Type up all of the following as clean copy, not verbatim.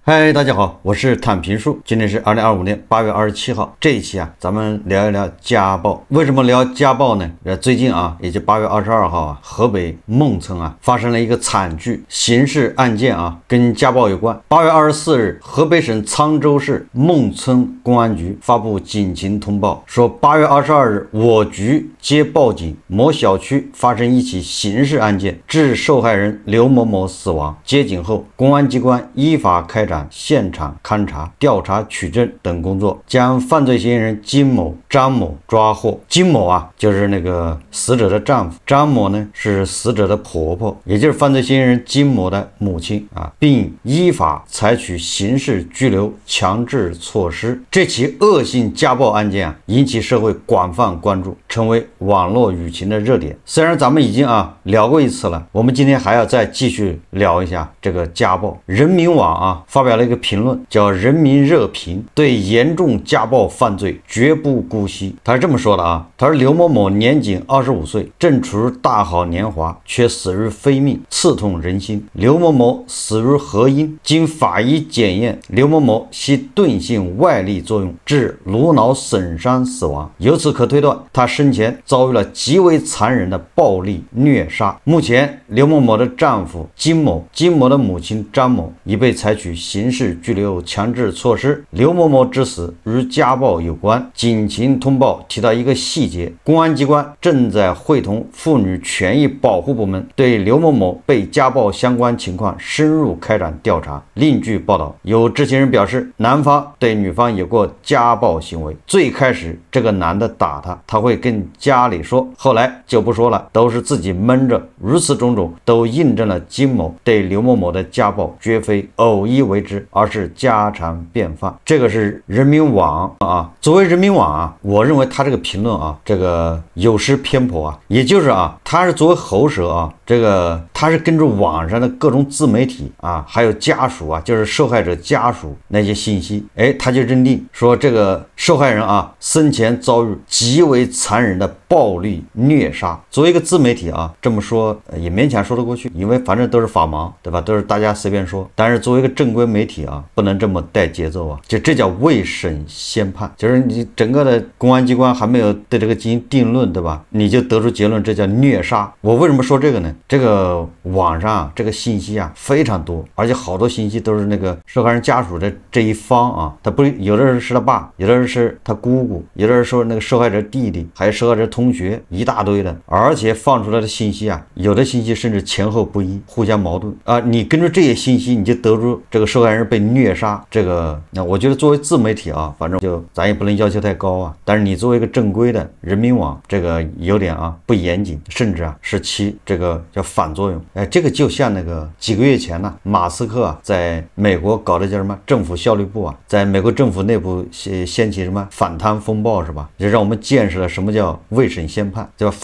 嗨，大家好，我是坦平树。今天是2025年8月27号。这一期啊，咱们聊一聊家暴。为什么聊家暴呢？最近啊，也就8月22号啊，河北孟村啊发生了一个惨剧，刑事案件啊，跟家暴有关。8月24日，河北省沧州市孟村公安局发布警情通报，说8月22日，我局接报警，某小区发生一起刑事案件，致受害人刘某某死亡。接警后，公安机关依法开展现场勘查、调查取证等工作，将犯罪嫌疑人金某、张某抓获。金某啊，就是那个死者的丈夫；张某呢，是死者的婆婆，也就是犯罪嫌疑人金某的母亲啊，并依法采取刑事拘留强制措施。这起恶性家暴案件啊，引起社会广泛关注，成为网络舆情的热点。虽然咱们已经聊过一次了，我们今天还要再继续聊一下这个家暴。人民网发表了一个评论，叫人民热评，对严重家暴犯罪绝不姑息。他是这么说的他说刘某某年仅25岁，正处于大好年华，却死于非命，刺痛人心。刘某某死于何因？经法医检验，刘某某系钝性外力作用致颅脑损伤死亡。由此可推断，他生前遭遇了极为残忍的暴力虐杀。目前，刘某某的丈夫金某、金某的母亲张某已被采取刑事拘留强制措施。刘某某之死与家暴有关。警情通报提到一个细节，公安机关正在会同妇女权益保护部门对刘某某被家暴相关情况深入开展调查。另据报道，有知情人表示，男方对女方有过家暴行为，最开始这个男的打他会跟家里说，后来就不说了，都是自己闷着。如此种种都印证了金某对刘某某的家暴绝非偶一为之，而是家常便饭。这个是人民网作为人民网我认为他这个评论这个有失偏颇也就是他是作为喉舌这个他是根据网上的各种自媒体还有家属就是受害者家属那些信息，他就认定说这个受害人生前遭遇极为残忍的暴力虐杀。作为一个自媒体这么说也勉强说得过去，因为反正都是法盲，对吧？都是大家随便说。但是作为一个正规媒体不能这么带节奏这叫未审先判，就是你整个的公安机关还没有对这个进行定论，对吧？你就得出结论，这叫虐杀。我为什么说这个呢？这个网上这个信息非常多，而且好多信息都是那个受害人家属的这一方他不有的人是他爸，有的人是他姑姑，有的人说那个受害者弟弟，还有受害者同学，一大堆的。而且放出来的信息有的信息甚至前后不一，互相矛盾你根据这些信息，你就得出这个受害人被虐杀。这个那我觉得作为自媒体反正就咱也不能要求太高但是你作为一个正规的人民网，这个有点不严谨，甚至是其这个叫反作用。这个就像那个几个月前马斯克在美国搞的叫什么政府效率部在美国政府内部掀起什么反贪风暴，是吧？就让我们见识了什么叫未审先判，对吧？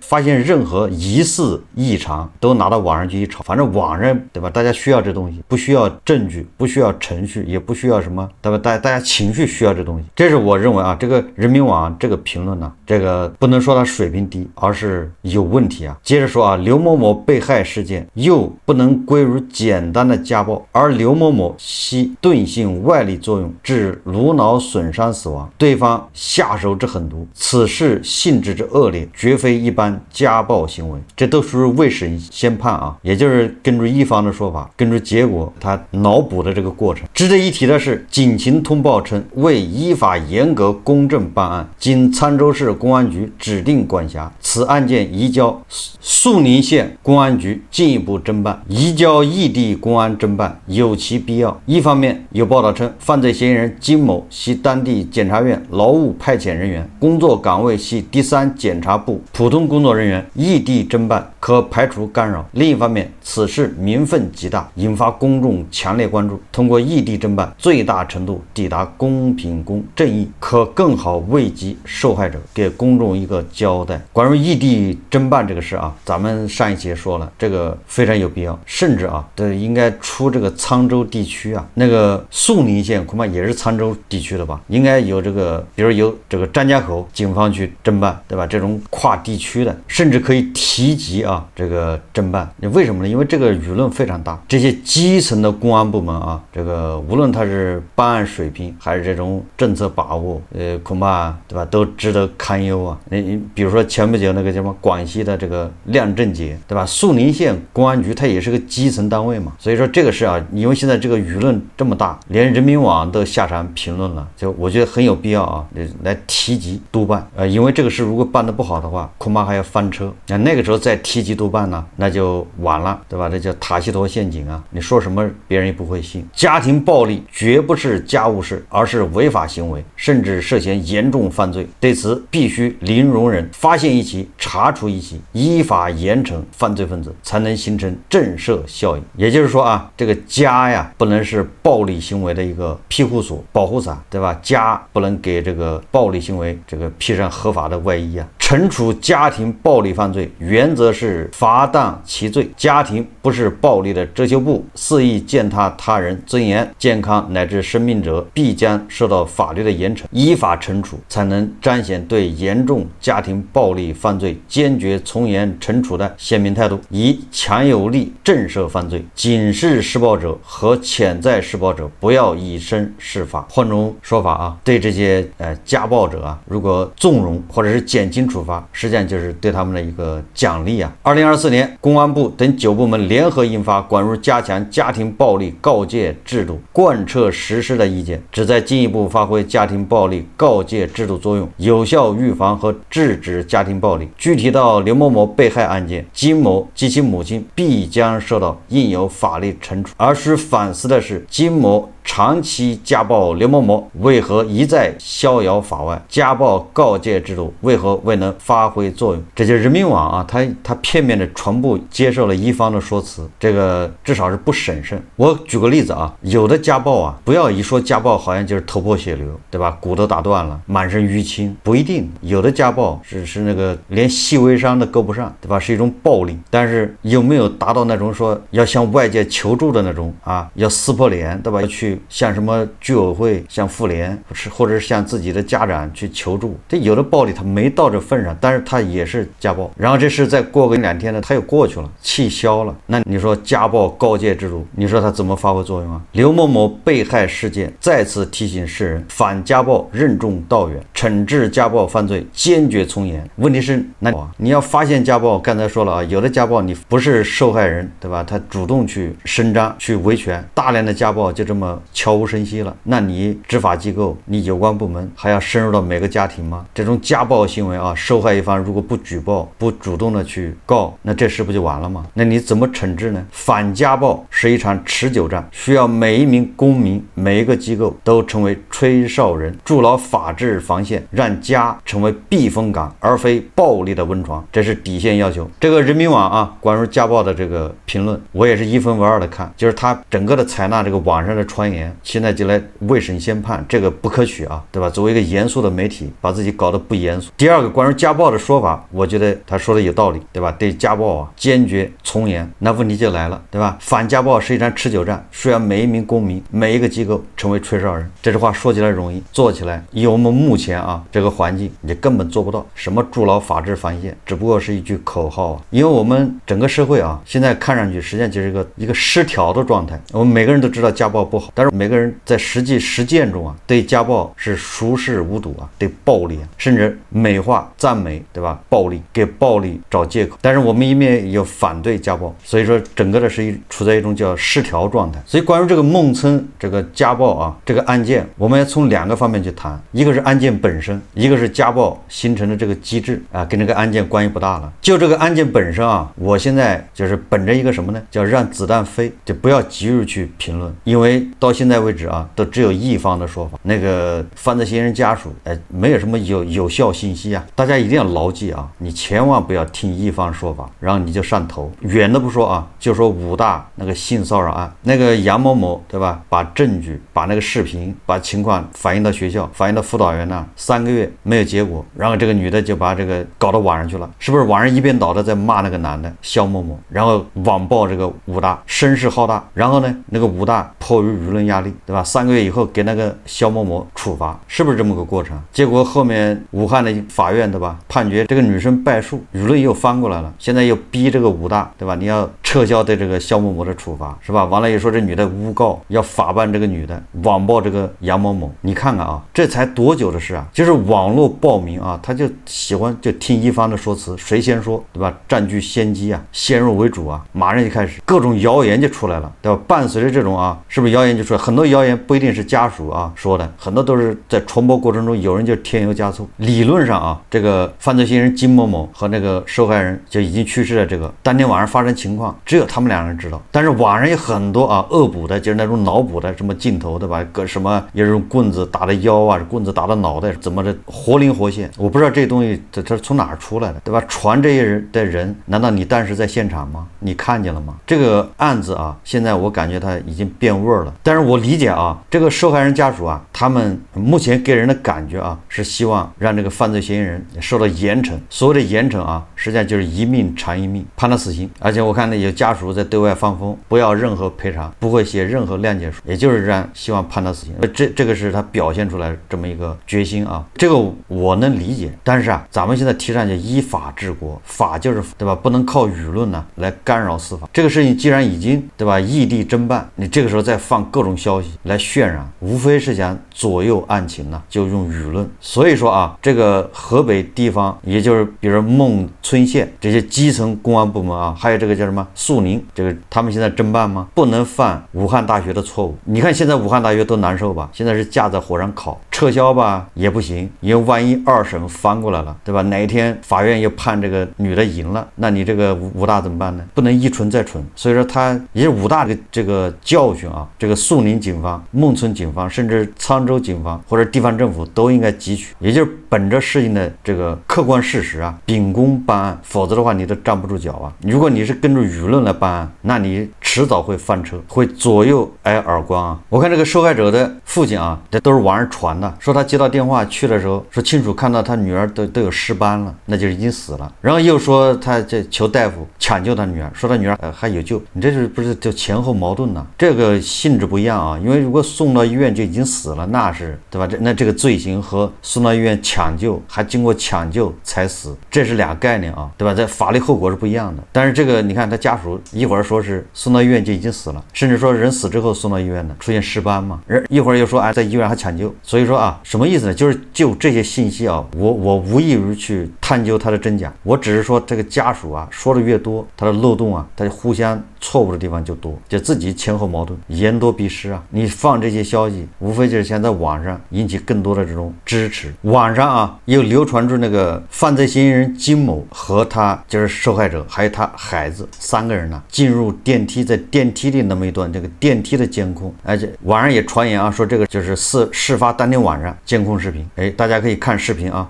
发现任何疑似异常都拿到网上去一炒，反正网上，对吧？大家需要这东西，不需要证据，不需要程序，也不需要什么，对吧？大家情绪需要这东西。这是我认为这个人民网这个评论这个不能说它水平低，而是有问题接着说刘某某被害事件又不能归于简单的家暴，而刘某某系钝性外力作用致颅脑损伤死亡，对方下手之狠毒，此事性质之恶劣，绝非一般家暴行为。这都属于未审先判也就是根据一方的说法，根据结果他脑补的这个过程。值得一提的是，警情通报称，为依法严格公正办案，经沧州市公安局指定管辖，此案件移交肃宁县公安局进一步侦办，移交异地公安侦办有其必要。一方面有报道称，犯罪嫌疑人金某系当地检察院劳务派遣人员，工作岗位系第三检察部普通工作人员，异地侦办可排除干扰。另一方面，此事民愤极大，引发公众强烈关注，通过异地侦办最大程度抵达公平公正义，可更好慰藉受害者，给公众一个交代。关于异地侦办这个事咱们上一节说了，这个非常有必要，甚至这应该出这个沧州地区那个肃宁县恐怕也是沧州地区的吧，应该有这个，比如有这个张家口警方去侦办，对吧？这种跨地区的，甚至可以提及这个侦办。为什么呢？因为这个舆论非常大，这些基层的公安部门啊，这个无论他是办案水平还是这种政策把握，恐怕对吧，都值得堪忧啊。你比如说前不久那个什么广西的这个亮正杰，对吧？肃宁县公安局它也是个基层单位嘛，所以说这个是啊，因为现在这个舆论这么大，连人民网都下场评论了，就我觉得很有必要啊，来提及督办，因为这个事如果办得不好的话，恐怕还要翻车。那个时候再提及督办呢，那就晚了，对吧？这叫塔西佗陷阱啊！你说什么别人也不会信。家庭暴力绝不是家务事，而是违法行为，甚至涉嫌严重犯罪。对此必须零容忍，发现一起查处一起，依法严惩犯罪分子，才能形成震慑效应。也就是说啊，这个家呀，不能是暴力行为的一个庇护所、保护伞，对吧？家不能给这个暴力行为这个披上合法的外衣啊。惩处家庭暴力犯罪原则是罚当其罪，家庭不是暴力的遮羞布，肆意践踏他人尊严、健康乃至生命者，必将受到法律的严惩，依法惩处，才能彰显对严重家庭暴力犯罪坚决从严惩处的鲜明态度，以强有力震慑犯罪，警示施暴者和潜在施暴者不要以身试法。换种说法啊，对这些家暴者啊，如果纵容或者是减轻处罚，实际上就是对他们的一个奖励啊。2024年，公安部等9部门联合印发《关于加强家庭暴力告诫制度贯彻实施的意见》，旨在进一步发挥家庭暴力告诫制度作用，有效预防和制止家庭暴力。具体到刘某某被害案件，金某及其母亲必将受到应有法律惩处。而需反思的是，金某长期家暴刘某某，为何一再逍遥法外？家暴告诫制度为何未能发挥作用？这就是人民网啊，他片面的全部接受了一方的说辞，这个至少是不审慎。我举个例子啊，有的家暴啊，不要一说家暴好像就是头破血流，对吧？骨头打断了，满身淤青，不一定。有的家暴是那个连细微伤都够不上，对吧？是一种暴力，但是有没有达到那种说要向外界求助的那种啊，要撕破脸，对吧？要去向什么居委会、向妇联，或者是向自己的家长去求助。这有的暴力他没到这份上，但是他也是家暴。然后这事再过个2天呢，他又过去了，气消了。那你说家暴告诫制度，你说他怎么发挥作用啊？刘某某被害事件再次提醒世人，反家暴任重道远，惩治家暴犯罪坚决从严。问题是，那你要发现家暴，刚才说了啊，有的家暴你不是受害人，对吧？他主动去伸张、去维权，大量的家暴就这么悄无声息了。那你执法机构、你有关部门还要深入到每个家庭吗？这种家暴行为啊，受害一方如果不举报、不主动的去告，那这事不就完了吗？那你怎么惩治呢？反家暴是一场持久战，需要每一名公民、每一个机构都成为吹哨人，筑牢法治防线，让家成为避风港，而非暴力的温床，这是底线要求。这个人民网啊，关于家暴的这个评论，我也是一分为二的看，就是他整个的采纳这个网上的传言，现在就来未审先判，这个不可取啊，对吧？作为一个严肃的媒体，把自己搞得不严肃。第二个，关于家暴的说法，我觉得他说的有道理，对吧？对家暴啊，坚决从严。那问题就来了，对吧？反家暴是一场持久战，需要每一名公民、每一个机构成为吹哨人。这句话说起来容易，做起来以我们目前啊这个环境，你根本做不到。什么筑牢法治防线，只不过是一句口号啊。因为我们整个社会啊，现在看上去实际上就是一个失调的状态。我们每个人都知道家暴不好，但是每个人在实践中啊，对家暴是熟视无睹啊，对暴力啊，甚至美化、赞美，对吧？暴力，给暴力找借口。但是我们一面有反对家暴，所以说整个的是处在一种叫失调状态。所以关于这个孟村这个家暴啊这个案件，我们要从2个方面去谈，一个是案件本身，一个是家暴形成的这个机制啊，跟这个案件关系不大了。就这个案件本身啊，我现在就是本着一个什么呢？叫让子弹飞，就不要急于去评论，因为到现在为止啊，都只有一方的说法，那个犯罪嫌疑人家属没有什么有效信息啊。大家一定要牢记啊，你千万不要听一方说法，然后你就上头。远的不说啊，就说武大那个性骚扰案，那个杨某某，对吧？把证据、把那个视频、把情况反映到学校，反映到辅导员那，3个月没有结果，然后这个女的就把这个搞到网上去了，是不是？网上一边倒的在骂那个男的肖某某，然后网暴这个武大声势浩大，然后呢，那个武大迫于舆论论压力，对吧？3个月以后给那个肖某某处罚，是不是这么个过程？结果后面武汉的法院，对吧，判决这个女生败诉，舆论又翻过来了，现在又逼这个武大，对吧？你要撤销对这个肖某某的处罚，是吧？完了又说这女的诬告，要法办这个女的，网暴这个杨某某。你看看啊，这才多久的事啊？就是网络暴民啊，他就喜欢就听一方的说辞，谁先说，对吧？占据先机啊，先入为主啊，马上就开始各种谣言就出来了，对吧？伴随着这种啊，是不是谣言就出来？很多谣言不一定是家属啊说的，很多都是在传播过程中有人就添油加醋。理论上啊，这个犯罪嫌疑人金某某和那个受害人就已经去世的这个当天晚上发生情况，只有他们2人知道。但是网上有很多啊恶补的，就是那种脑补的什么镜头，对吧？搁什么有这种棍子打的腰啊，棍子打的脑袋，怎么的活灵活现？我不知道这东西这从哪儿出来的，对吧？传这些人，难道你当时在现场吗？你看见了吗？这个案子啊，现在我感觉它已经变味儿了。但是我理解啊，这个受害人家属啊，他们目前给人的感觉啊，是希望让这个犯罪嫌疑人受到严惩。所谓的严惩啊，实际上就是一命偿一命，判他死刑。而且我看有家属在对外放风，不要任何赔偿，不会写任何谅解书，也就是希望判他死刑。这个是他表现出来这么一个决心啊，这个我能理解。但是啊，咱们现在提倡就依法治国，法就是对吧？不能靠舆论呢来干扰司法。这个事情既然已经对吧异地侦办，你这个时候再放各种消息来渲染，无非是想左右案情呢，就用舆论。所以说啊，这个河北地方，也就是比如孟村县这些基层公安部门啊，还有这个叫什么肃宁，这个他们现在侦办吗？不能犯武汉大学的错误。你看现在武汉大学多难受吧？现在是架在火上烤，撤销吧也不行，因为万一2审翻过来了，对吧？哪一天法院又判这个女的赢了，那你这个武大怎么办呢？不能一蠢再蠢。所以说他也是武大这个教训啊，这个肃宁警方、孟村警方，甚至沧州警方或者地方政府都应该汲取，也就是本着事情的这个客观事实啊，秉公办案，否则的话你都站不住脚啊。如果你是跟着舆论来办案，那你迟早会翻车，会左右挨耳光啊。我看这个受害者的父亲啊，这都是网上传的，说他接到电话去的时候，说清楚看到他女儿都有尸斑了，那就是已经死了。然后又说他这求大夫抢救他女儿，说他女儿还有救。你这是不是就前后矛盾呢？这个性质不一样啊，因为如果送到医院就已经死了，那是对吧？那这个罪行和送到医院抢救还经过抢救才死，这是俩概念啊，对吧？这法律后果是不一样的。但是这个你看他家属一会儿说是送到医院就已经死了，甚至说人死之后送到医院的出现尸斑嘛，一会儿又说在医院还抢救。所以说啊，什么意思呢？就是就这些信息啊，我无异于去探究它的真假，我只是说这个家属啊说的越多，他的漏洞啊，他互相错误的地方就多，就自己前后矛盾，言多必失啊。你放这些消息，无非就是想在网上引起更多的这种支持。网上啊又流传出那个犯罪嫌疑人金某和他就是受害者还有他孩子3个人呢进入电梯，在电梯里那么一段这个电梯的监控，而且网上也传言啊说这个就是事发当天晚上监控视频，大家可以看视频啊。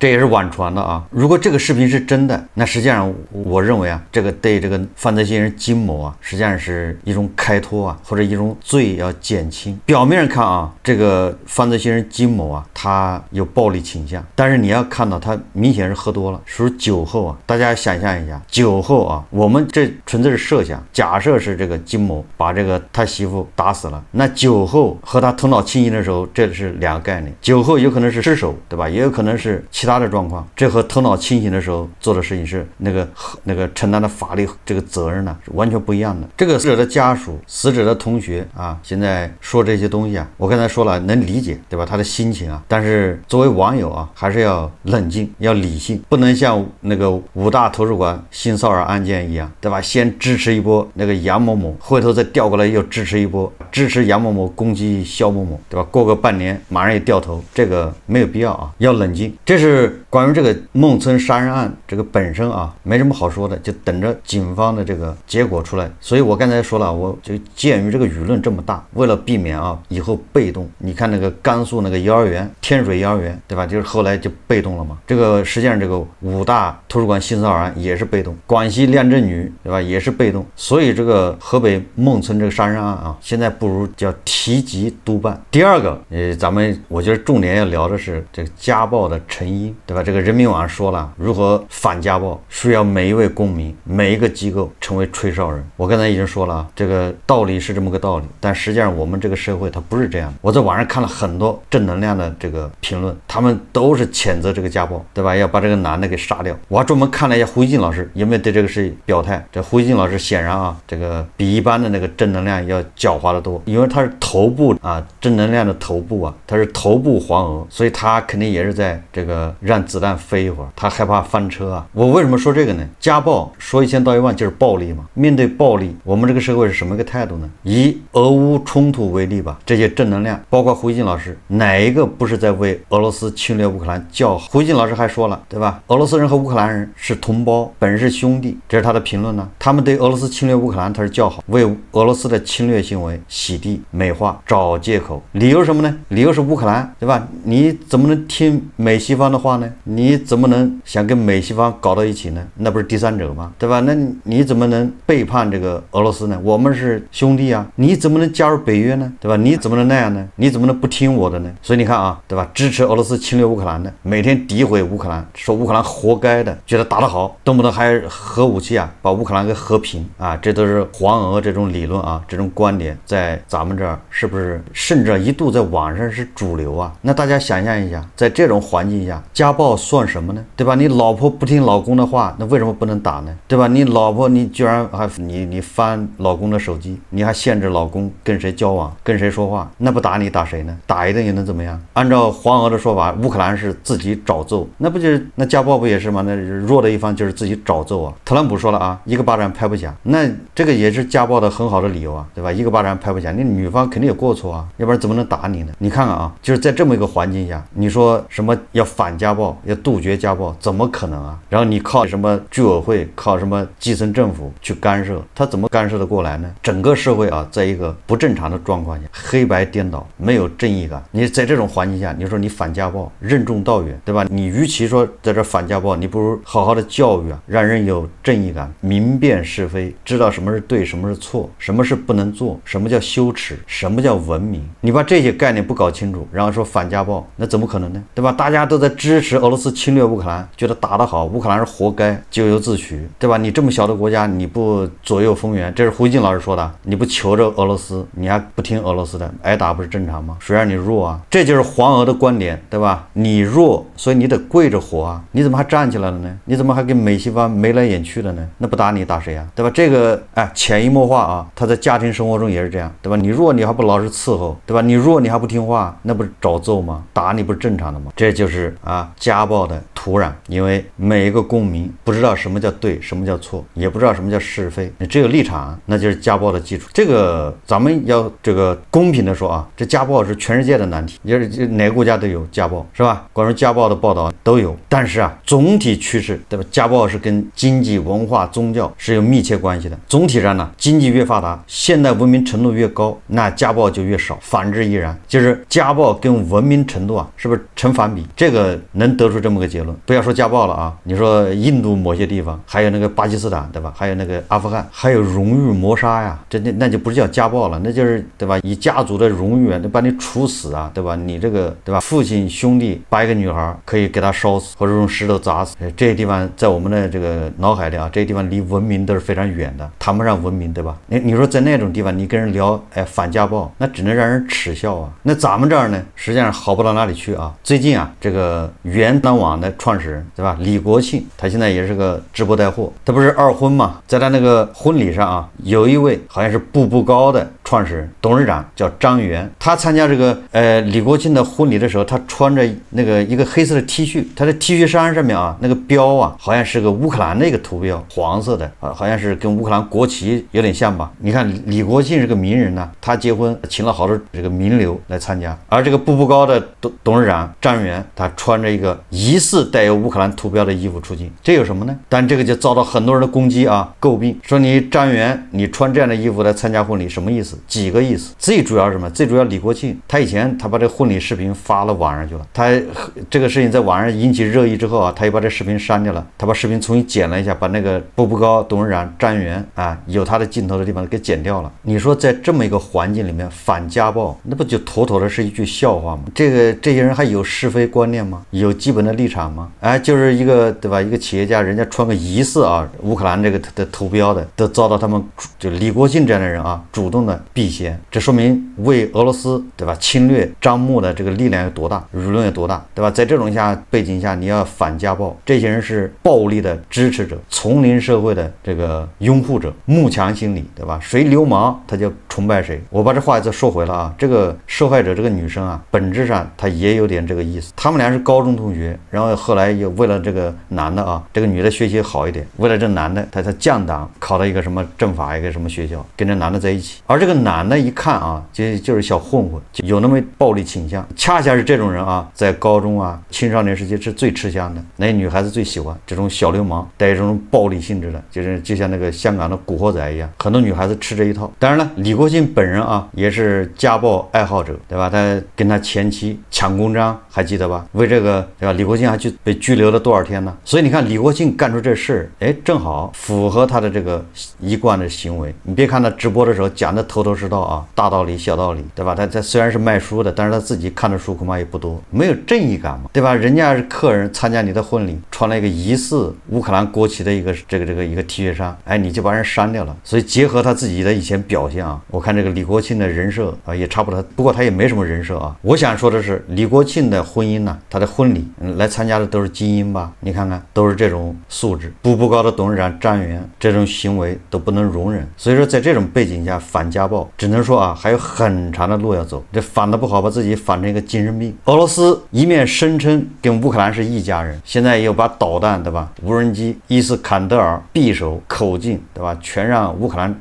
这也是网传的啊。如果这个视频是真的，那实际上我认为啊，这个对这个犯罪嫌疑人金某啊，实际上是一种开脱啊，或者一种罪要减轻。表面上看啊，这个犯罪嫌疑人金某啊，他有暴力倾向，但是你要看到他明显是喝多了，属于酒后啊。大家想象一下，酒后啊，我们这纯粹是设想，假设是这个金某把这个他媳妇打死了，那酒后和他头脑清醒的时候，这是2个概念。酒后有可能是失手，对吧？也有可能是其他的状况，这和头脑清醒的时候做的事情是那个承担的法律这个责任呢，是完全不一样的。这个死者的家属、死者的同学啊，现在说这些东西啊，我刚才说了能理解，对吧？他的心情啊，但是作为网友啊，还是要冷静，要理性，不能像那个武大图书馆性骚扰案件一样，对吧？先支持一波那个杨某某，回头再调过来又支持一波，支持杨某某攻击肖某某，对吧？过个半年马上也掉头，这个没有必要啊，要冷静。这是关于这个孟村杀人案这个本身啊，没什么好说的，就等着警方的这个结果出来。所以我刚才说了，我就鉴于这个舆论这么大，为了避免啊以后被动，你看那个甘肃那个幼儿园天水幼儿园，对吧？就是后来就被动了嘛。这个实际上这个武大图书馆性骚扰案也是被动，广西亮正女，对吧？也是被动。所以这个河北孟村这个杀人案啊，现在不如叫提级督办。第二个，咱们我觉得重点要聊的是这个家暴的成因，对吧？这个人民网说了，如何反家暴，需要每一位公民、每一个机构成为吹哨人。我刚才已经说了，这个道理是这么个道理，但实际上我们这个社会它不是这样的。我在网上看了很多正能量的这个评论，他们都是谴责这个家暴，对吧？要把这个男的给杀掉。我还专门看了一下胡一静老师有没有对这个事表态。这胡一静老师显然啊，这个比一般的那个正能量要狡猾得多，因为他是头部啊，正能量的头部啊，他是头部黄额，所以他肯定也是在这个让子弹飞一会儿，他害怕翻车啊。我为什么说这个呢？家暴说1000道1万就是暴力嘛。面对暴力，我们这个社会是什么一个态度呢？以俄乌冲突为例吧，这些正能量，包括胡一静老师，哪一个不是在为俄罗斯侵略乌克兰叫好？胡一静老师还说了，对吧？俄罗斯人和乌克兰人是同胞，本是兄弟，这是他的评论呢。他们对俄罗斯侵略乌克兰他是叫好，为俄罗斯的侵略行为洗地美化，找借口，理由什么呢？理由是乌克兰，对吧？你怎么能听美西方的话呢？你怎么能想跟美西方搞到一起呢？那不是第三者吗？对吧？那你怎么能背叛这个俄罗斯呢？我们是兄弟啊，你怎么能加入北约呢？对吧？你怎么能那样呢？你怎么能不听我的呢？所以你看啊，对吧？支持俄罗斯侵略乌克兰的，每天诋毁乌克兰，说乌克兰活该的，觉得打得好，动不动还核武器啊，把乌克兰给和平啊，这都是黄俄这种理论啊，这种观点在咱们这儿是不是甚至一度在网上是主流啊？那大家想象一下，在这种环境下，家暴算什么呢？对吧？你老婆不听老公的话，那为什么不能打呢？对吧？你老婆你居然还你翻老公的手机，你还限制老公跟谁交往，跟谁说话，那不打你打谁呢？打一顿又能怎么样？按照黄俄的说法，乌克兰是自己找揍，那不就是那家暴不也是吗？那弱的一方就是自己找揍啊。特朗普说了啊，一个巴掌拍不响，那这个也是家暴的很好的理由啊，对吧？一个巴掌拍不响，那女方肯定有过错啊，要不然怎么能打你呢？你看看啊，就是在这么一个环境下，你说什么要反家暴，要杜绝家暴，怎么可能啊？然后你靠什么居委会，靠什么基层政府去干涉，他怎么干涉得过来呢？整个社会啊，在一个不正常的状况下，黑白颠倒，没有正义感。你在这种环境下，你说你反家暴，任重道远，对吧？你与其说在这反家暴，你不如好好的教育啊，让人有正义感，明辨是非，知道什么是对，什么是错，什么是不能做，什么叫羞耻，什么叫文明。你把这些概念不搞清楚，然后说反家暴，那怎么可能呢？对吧？大家都在支持俄罗斯侵略乌克兰，觉得打得好，乌克兰是活该，咎由自取，对吧？你这么小的国家，你不左右逢源，这是胡一静老师说的，你不求着俄罗斯，你还不听俄罗斯的，挨打不是正常吗？谁让你弱啊？这就是黄俄的观点，对吧？你弱，所以你得跪着活啊，你怎么还站起来了呢？你怎么还跟美西方眉来眼去的呢？那不打你打谁啊？对吧？这个潜移默化啊，他在家庭生活中也是这样，对吧？你弱你还不老实伺候，对吧？你弱你还不听话，那不是找揍吗？打你不是正常的吗？这就是家暴的土壤，因为每一个公民不知道什么叫对，什么叫错，也不知道什么叫是非，你只有立场，那就是家暴的基础。这个咱们要这个公平的说啊，这家暴是全世界的难题，也是哪个国家都有家暴，是吧？关于家暴的报道都有，但是总体趋势，对吧？家暴是跟经济、文化、宗教是有密切关系的。总体上呢，经济越发达，现代文明程度越高，那家暴就越少，反之亦然。就是家暴跟文明程度是不是成反比？这个能得出这么个结论。不要说家暴了啊，你说印度某些地方，还有那个巴基斯坦，对吧？还有那个阿富汗，还有荣誉谋杀呀，那就不是叫家暴了，那就是对吧？以家族的荣誉把你处死啊，对吧？你这个对吧？父亲兄弟把一个女孩可以给她烧死，或者用石头砸死，这些地方在我们的这个脑海里这些地方离文明都是非常远的，谈不上文明，对吧？你说在那种地方，你跟人聊反家暴，那只能让人耻笑啊。那咱们这儿呢，实际上好不到哪里去啊。最近这个原当网的创始人，对吧？李国庆，他现在也是个直播带货，他不是二婚嘛，在他那个婚礼上啊，有一位好像是步步高的创始人、董事长叫张元，他参加这个李国庆的婚礼的时候，他穿着那个一个黑色的 T 恤，他的 T 恤衫上面啊那个标啊，好像是个乌克兰的一个图标，黄色的啊，好像是跟乌克兰国旗有点像吧？你看李国庆是个名人呢，他结婚请了好多这个名流来参加，而这个步步高的董事长张元，他穿着一个疑似带有乌克兰图标的衣服出镜，这有什么呢？但这个就遭到很多人的攻击啊，诟病，说你张元你穿这样的衣服来参加婚礼什么意思？几个意思？最主要是什么？最主要李国庆他以前他把这个婚礼视频发了网上去了，他这个事情在网上引起热议之后啊，他又把这视频删掉了，他把视频重新剪了一下，把那个步步高董事长张元啊有他的镜头的地方给剪掉了。你说在这么一个环境里面反家暴，那不就妥妥的是一句笑话吗？这些人还有是非观念吗？有基本的立场吗？哎，就是一个对吧？一个企业家，人家穿个疑似啊乌克兰这个的图标的，都遭到他们就李国庆这样的人啊主动的避嫌，这说明为俄罗斯对吧侵略张目的这个力量有多大，舆论有多大，对吧？在这种背景下，你要反家暴，这些人是暴力的支持者，丛林社会的这个拥护者，慕强心理，对吧？谁流氓他就崇拜谁。我把这话再说回了啊，这个受害者这个女生啊，本质上她也有点这个意思。他们俩是高中同学，然后后来又为了这个男的啊，这个女的学习好一点，为了这男的，他降档考到一个什么政法一个什么学校，跟这男的在一起。而这个男的一看啊，就是小混混，就有那么暴力倾向。恰恰是这种人啊，在高中啊青少年时期是最吃香的，那些女孩子最喜欢这种小流氓，带这种暴力性质的，就像那个香港的古惑仔一样，很多女孩子吃这一套。当然了，李国庆本人啊也是家暴爱好者，对吧？他跟他前妻抢公章，还记得吧？为这个对吧？李国庆还去被拘留了多少天呢？所以你看李国庆干出这事，哎，正好符合他的这个一贯的行为。你别看他直播的时候讲的头头是道啊，大道理小道理，对吧？他虽然是卖书的，但是他自己看的书恐怕也不多，没有正义感嘛，对吧？人家是客人参加你的婚礼，穿了一个疑似乌克兰国旗的一个一个 T 恤衫，哎，你就把人删掉了。所以结合他自己的以前表现啊，我看这个李国庆的人设啊也差不多，不过他也没什么人设啊。我想说的是，李国庆的婚姻呢，他的婚礼来参加的都是精英吧？你看看，都是这种素质。步步高的董事长张元这种行为都不能容忍。所以说，在这种背景下反家暴，只能说啊，还有很长的路要走。这反的不好，把自己反成一个精神病。俄罗斯一面声称跟乌克兰是一家人，现在又把导弹对吧，无人机伊斯坎德尔、匕首、口径对吧，全让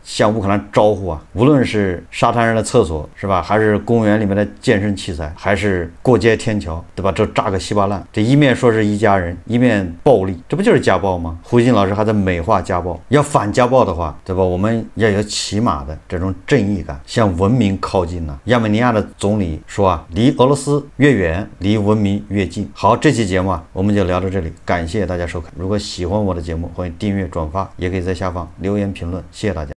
向乌克兰招呼啊！无论是沙滩上的厕所是吧，还是公园里面的健身器材，还是过街天桥对吧，这炸个稀巴烂。这一面说是一家人，一面暴力，这不就是家暴吗？胡金老师还在美化家暴。要反家暴的话，对吧？我们要有起码的这种正义感，向文明靠近呢。亚美尼亚的总理说啊，离俄罗斯越远，离文明越近。好，这期节目啊，我们就聊到这里，感谢大家收看。如果喜欢我的节目，欢迎订阅、转发，也可以在下方留言评论，谢谢大家。